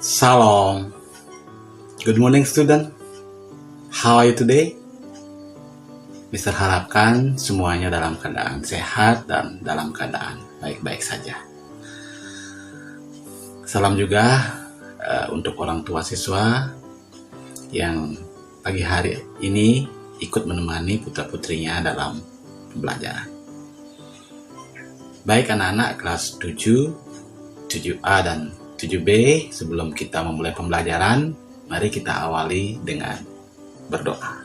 Salam. Good morning student. How are you today? Mister harapkan semuanya dalam keadaan sehat dan dalam keadaan baik-baik saja. Salam juga untuk orang tua siswa yang pagi hari ini ikut menemani putra-putrinya dalam pembelajaran. Baik anak-anak kelas 7, 7A dan 7B, sebelum kita memulai pembelajaran, mari kita awali dengan berdoa.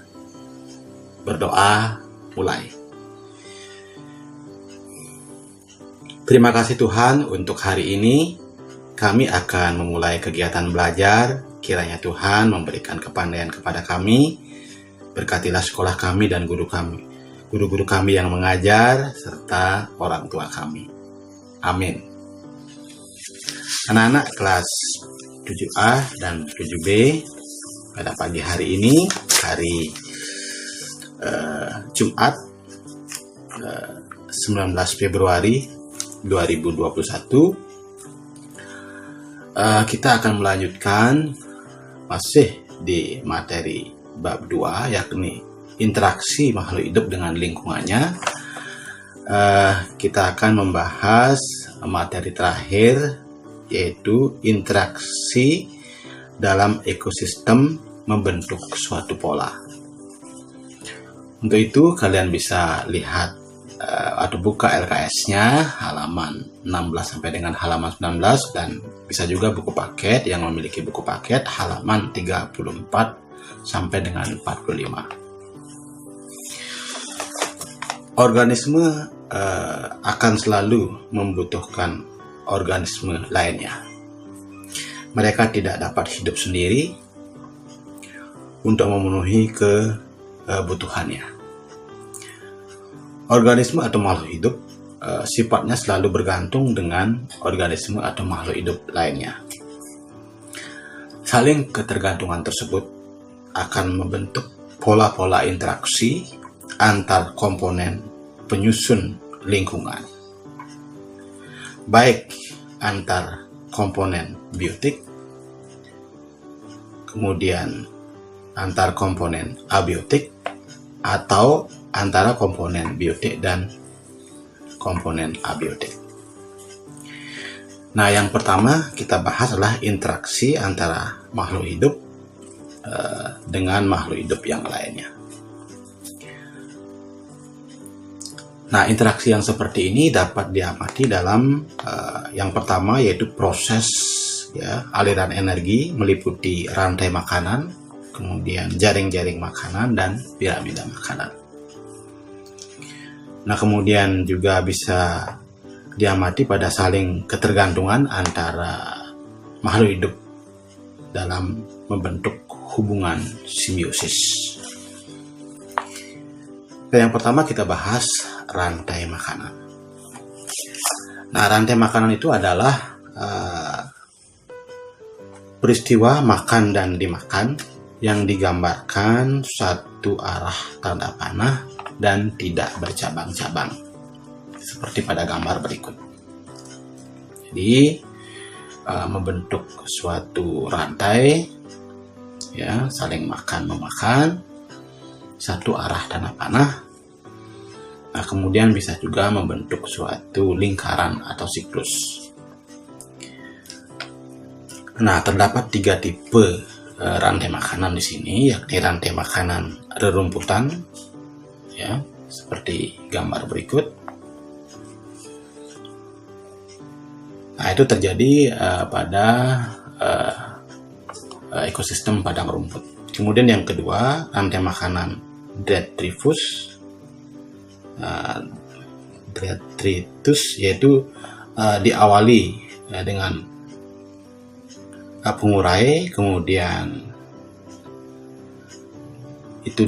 Berdoa mulai. Terima kasih Tuhan untuk hari ini. Kami akan memulai kegiatan belajar. Kiranya Tuhan memberikan kepandaian kepada kami. Berkatilah sekolah kami dan guru-guru kami yang mengajar, serta orang tua kami. Amin. Anak-anak kelas 7A dan 7B, pada pagi hari ini, hari Jumat 19 Februari 2021, kita akan melanjutkan masih di materi bab 2, yakni interaksi makhluk hidup dengan lingkungannya. Kita akan membahas materi terakhir, yaitu interaksi dalam ekosistem membentuk suatu pola. Untuk itu kalian bisa lihat atau buka LKS-nya halaman 16 sampai dengan halaman 19, dan bisa juga buku paket yang memiliki buku paket halaman 34 sampai dengan 45. Organisme akan selalu membutuhkan organisme lainnya. Mereka tidak dapat hidup sendiri untuk memenuhi kebutuhannya. Organisme atau makhluk hidup sifatnya selalu bergantung dengan organisme atau makhluk hidup lainnya. Saling ketergantungan tersebut akan membentuk pola-pola interaksi antar komponen penyusun lingkungan, baik antar komponen biotik, kemudian antar komponen abiotik, atau antara komponen biotik dan komponen abiotik. Nah, yang pertama kita bahas adalah interaksi antara makhluk hidup dengan makhluk hidup yang lainnya. Nah, interaksi yang seperti ini dapat diamati dalam yang pertama, yaitu proses aliran energi meliputi rantai makanan, kemudian jaring-jaring makanan, dan piramida makanan. Nah, kemudian juga bisa diamati pada saling ketergantungan antara makhluk hidup dalam membentuk hubungan simbiosis. Yang pertama kita bahas rantai makanan. Nah, rantai makanan itu adalah peristiwa makan dan dimakan yang digambarkan satu arah tanda panah dan tidak bercabang-cabang, seperti pada gambar berikut. Jadi membentuk suatu rantai, saling makan memakan, satu arah tanda panah. Nah, kemudian bisa juga membentuk suatu lingkaran atau siklus. Nah, terdapat 3 tipe rantai makanan di sini, yakni rantai makanan rerumputan, seperti gambar berikut. Nah, itu terjadi pada ekosistem padang rumput. Kemudian yang kedua, rantai makanan detritus, yaitu diawali dengan pengurai, kemudian itu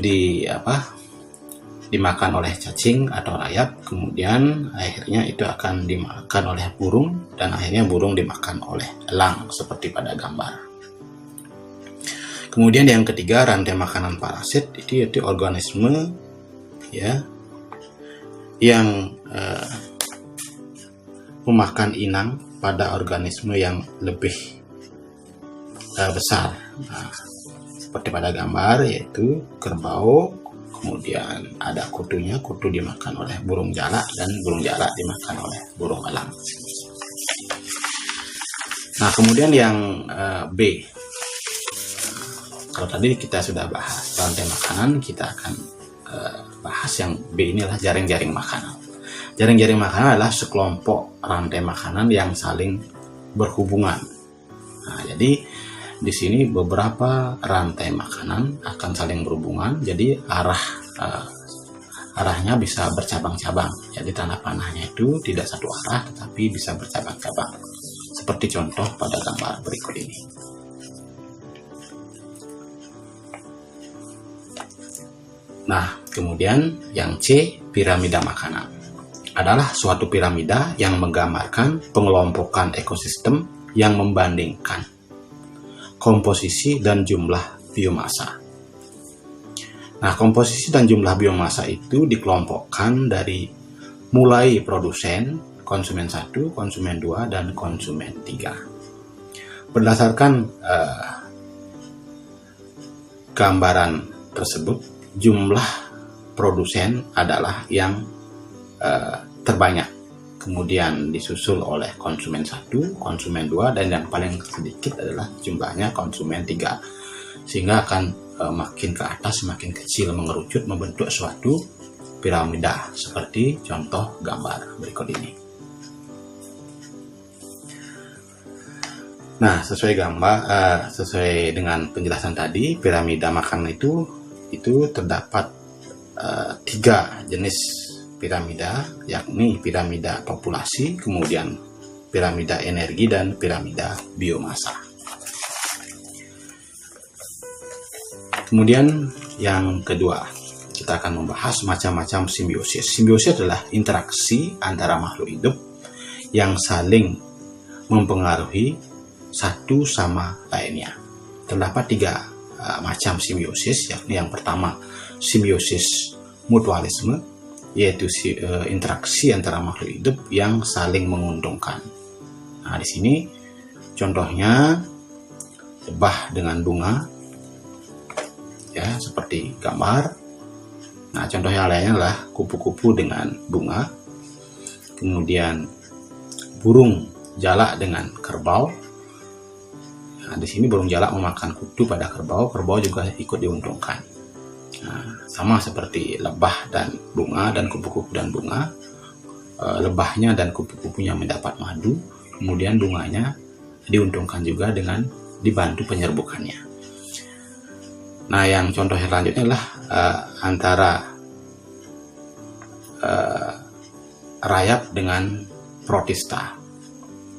dimakan oleh cacing atau rayap, kemudian akhirnya itu akan dimakan oleh burung, dan akhirnya burung dimakan oleh elang, seperti pada gambar. Kemudian yang ketiga, rantai makanan parasit, itu yaitu organisme yang memakan inang pada organisme yang lebih besar. Nah, seperti pada gambar, yaitu kerbau, kemudian ada kutunya, kutu dimakan oleh burung jalak dan burung jalak dimakan oleh burung elang. Nah, kemudian yang B. Kalau tadi kita sudah bahas rantai makanan, kita akan bahas yang B, inilah jaring-jaring makanan. Jaring-jaring makanan adalah sekelompok rantai makanan yang saling berhubungan. Nah, jadi di sini beberapa rantai makanan akan saling berhubungan, jadi arahnya bisa bercabang-cabang. Jadi tanah panahnya itu tidak satu arah, tetapi bisa bercabang-cabang. Seperti contoh pada gambar berikut ini. Nah, kemudian yang C, piramida makanan, adalah suatu piramida yang menggambarkan pengelompokan ekosistem yang membandingkan komposisi dan jumlah biomasa. Nah, komposisi dan jumlah biomasa itu dikelompokkan dari mulai produsen, konsumen 1, konsumen 2, dan konsumen 3. Berdasarkan gambaran tersebut, jumlah produsen adalah yang terbanyak, kemudian disusul oleh konsumen 1, konsumen 2, dan yang paling sedikit adalah jumlahnya konsumen 3, sehingga akan makin ke atas makin kecil, mengerucut membentuk suatu piramida seperti contoh gambar berikut ini. Nah, sesuai dengan penjelasan tadi, piramida makanan itu terdapat 3 jenis piramida, yakni piramida populasi, kemudian piramida energi, dan piramida biomasa. Kemudian yang kedua, kita akan membahas macam-macam simbiosis. Simbiosis adalah interaksi antara makhluk hidup yang saling mempengaruhi satu sama lainnya. Terdapat 3 macam simbiosis, yakni yang pertama simbiosis mutualisme, yaitu interaksi antara makhluk hidup yang saling menguntungkan. Nah, di sini contohnya lebah dengan bunga, ya, seperti gambar. Nah, contoh yang lainnya adalah kupu-kupu dengan bunga, kemudian burung jalak dengan kerbau. Nah, di sini burung jalak memakan kutu pada kerbau, kerbau juga ikut diuntungkan. Nah, sama seperti lebah dan bunga dan kupu-kupu dan bunga, lebahnya dan kupu-kupunya mendapat madu, kemudian bunganya diuntungkan juga dengan dibantu penyerbukannya. Nah, yang contoh yang selanjutnya adalah antara rayap dengan protista.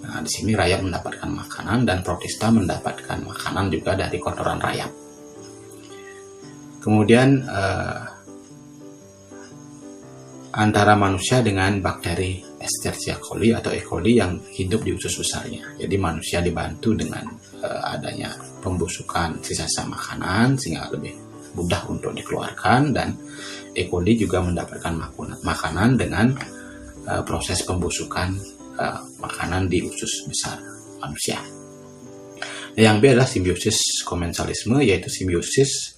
Nah, di sini rayap mendapatkan makanan dan protista mendapatkan makanan juga dari kotoran rayap. Kemudian antara manusia dengan bakteri Escherichia coli atau E. coli yang hidup di usus besarnya. Jadi manusia dibantu dengan adanya pembusukan sisa-sisa makanan sehingga lebih mudah untuk dikeluarkan, dan E. coli juga mendapatkan makanan dengan proses pembusukan makanan di usus besar manusia. Yang B adalah simbiosis komensalisme, yaitu simbiosis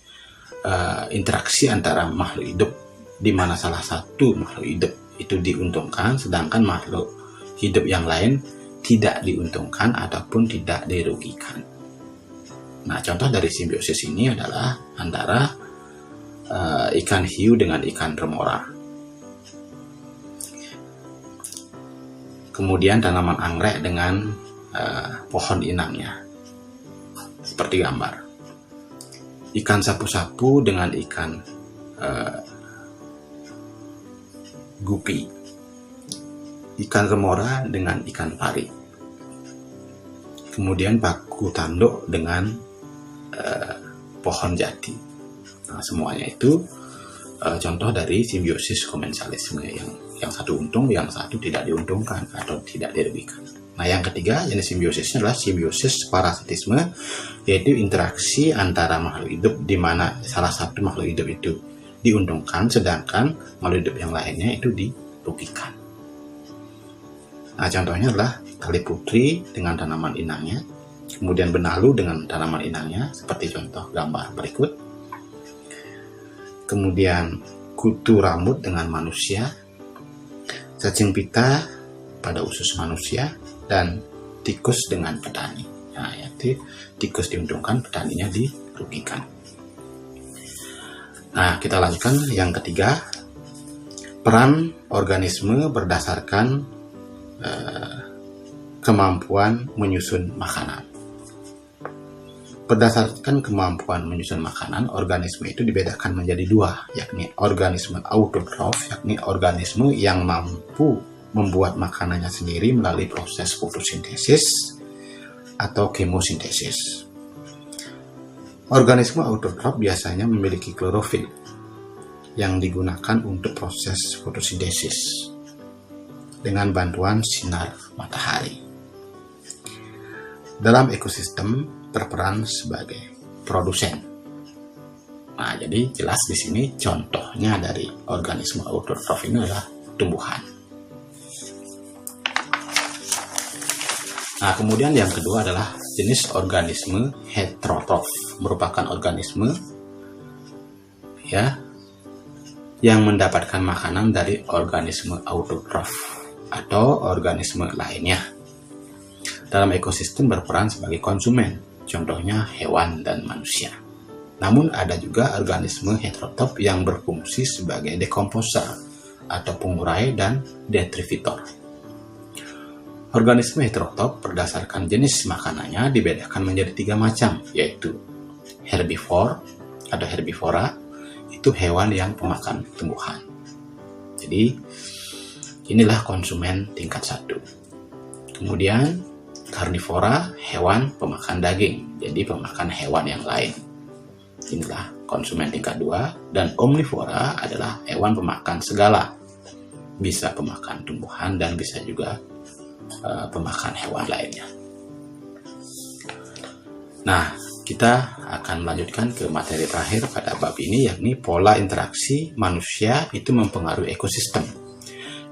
interaksi antara makhluk hidup, di mana salah satu makhluk hidup itu diuntungkan sedangkan makhluk hidup yang lain tidak diuntungkan ataupun tidak dirugikan. Nah, contoh dari simbiosis ini adalah antara ikan hiu dengan ikan remora. Kemudian tanaman anggrek dengan pohon inangnya, seperti gambar. Ikan sapu-sapu dengan ikan gupi. Ikan remora dengan ikan pari. Kemudian paku tanduk dengan pohon jati. Nah, semuanya itu contoh dari simbiosis komensalisme, yang satu untung, yang satu tidak diuntungkan atau tidak dirugikan. Nah, yang ketiga jenis simbiosisnya adalah simbiosis parasitisme, yaitu interaksi antara makhluk hidup di mana salah satu makhluk hidup itu diuntungkan sedangkan makhluk hidup yang lainnya itu dirugikan. Nah, contohnya adalah tali putri dengan tanaman inangnya, kemudian benalu dengan tanaman inangnya seperti contoh gambar berikut, kemudian kutu rambut dengan manusia, cacing pita pada usus manusia, dan tikus dengan petani. Nah, yaitu tikus diuntungkan, petaninya dirugikan. Nah, kita lanjutkan yang ketiga, peran organisme berdasarkan kemampuan menyusun makanan. Berdasarkan kemampuan menyusun makanan, organisme itu dibedakan menjadi dua, yakni organisme autotrof, yakni organisme yang mampu membuat makanannya sendiri melalui proses fotosintesis atau kemosintesis. Organisme autotrof biasanya memiliki klorofil yang digunakan untuk proses fotosintesis dengan bantuan sinar matahari. Dalam ekosistem berperan sebagai produsen. Nah, jadi jelas di sini contohnya dari organisme autotrof ini adalah tumbuhan. Nah, kemudian yang kedua adalah jenis organisme heterotrof, merupakan organisme yang mendapatkan makanan dari organisme autotrof atau organisme lainnya. Dalam ekosistem berperan sebagai konsumen, contohnya hewan dan manusia. Namun ada juga organisme heterotrof yang berfungsi sebagai dekomposer atau pengurai dan detritivor. Organisme heterotrof berdasarkan jenis makanannya dibedakan menjadi 3 macam, yaitu herbivore atau herbivora, itu hewan yang pemakan tumbuhan. Jadi inilah konsumen tingkat 1. Kemudian karnivora, hewan pemakan daging, jadi pemakan hewan yang lain. Inilah konsumen tingkat 2. Dan omnivora adalah hewan pemakan segala, bisa pemakan tumbuhan dan bisa juga pemakan hewan lainnya. Nah, kita akan melanjutkan ke materi terakhir pada bab ini, yakni pola interaksi manusia itu mempengaruhi ekosistem.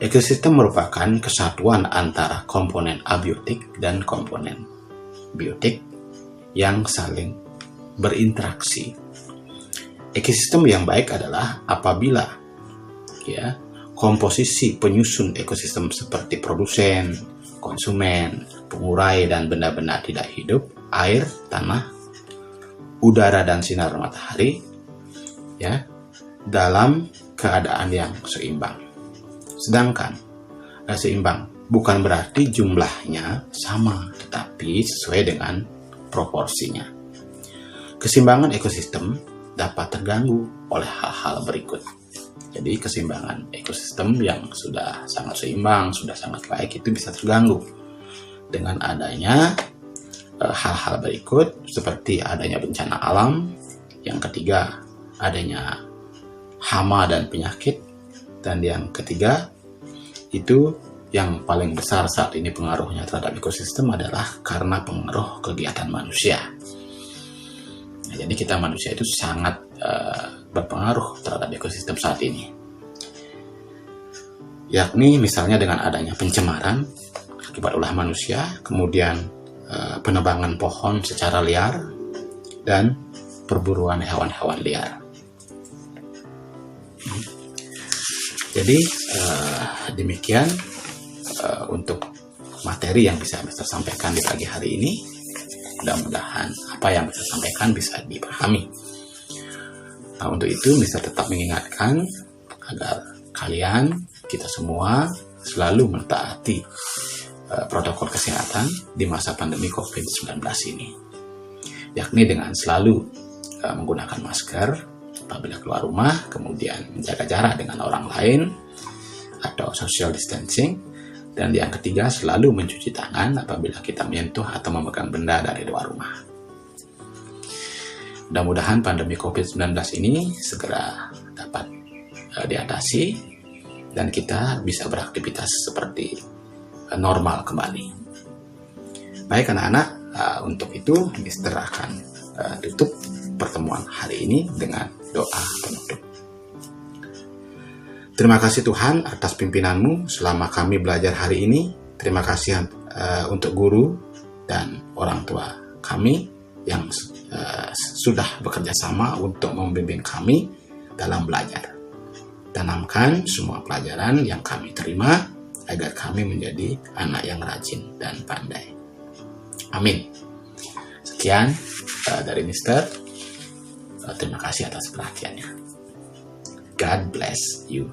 Ekosistem merupakan kesatuan antara komponen abiotik dan komponen biotik yang saling berinteraksi. Ekosistem yang baik adalah apabila komposisi penyusun ekosistem seperti produsen, konsumen, pengurai, dan benda-benda tidak hidup, air, tanah, udara, dan sinar matahari dalam keadaan yang seimbang. Sedangkan seimbang bukan berarti jumlahnya sama, tetapi sesuai dengan proporsinya. Keseimbangan ekosistem dapat terganggu oleh hal-hal berikut. Jadi keseimbangan ekosistem yang sudah sangat seimbang, sudah sangat baik, itu bisa terganggu dengan adanya hal-hal berikut, seperti adanya bencana alam. Yang ketiga, adanya hama dan penyakit. Dan yang ketiga, itu yang paling besar saat ini pengaruhnya terhadap ekosistem adalah karena pengaruh kegiatan manusia. Nah, jadi kita manusia itu sangat berpengaruh terhadap ekosistem saat ini. Yakni misalnya dengan adanya pencemaran akibat ulah manusia, kemudian penebangan pohon secara liar, dan perburuan hewan-hewan liar. Jadi demikian untuk materi yang bisa Mister sampaikan di pagi hari ini. Mudah-mudahan apa yang Mister sampaikan bisa dipahami. Nah, untuk itu Mister tetap mengingatkan agar kalian, kita semua, selalu mentaati protokol kesehatan di masa pandemi COVID-19 ini, yakni dengan selalu menggunakan masker apabila keluar rumah, kemudian menjaga jarak dengan orang lain atau social distancing, dan yang ketiga selalu mencuci tangan apabila kita menyentuh atau memegang benda dari luar rumah. Mudah-mudahan pandemi COVID-19 ini segera dapat diatasi dan kita bisa beraktivitas seperti normal kembali. Baik anak-anak, untuk itu Mister akan tutup pertemuan hari ini dengan doa penutup. Terima kasih Tuhan atas pimpinanmu selama kami belajar hari ini. Terima kasih untuk guru dan orang tua kami yang sudah bekerja sama untuk membimbing kami dalam belajar. Tanamkan semua pelajaran yang kami terima agar kami menjadi anak yang rajin dan pandai. Amin. Sekian dari Mister. Terima kasih atas perhatiannya. God bless you.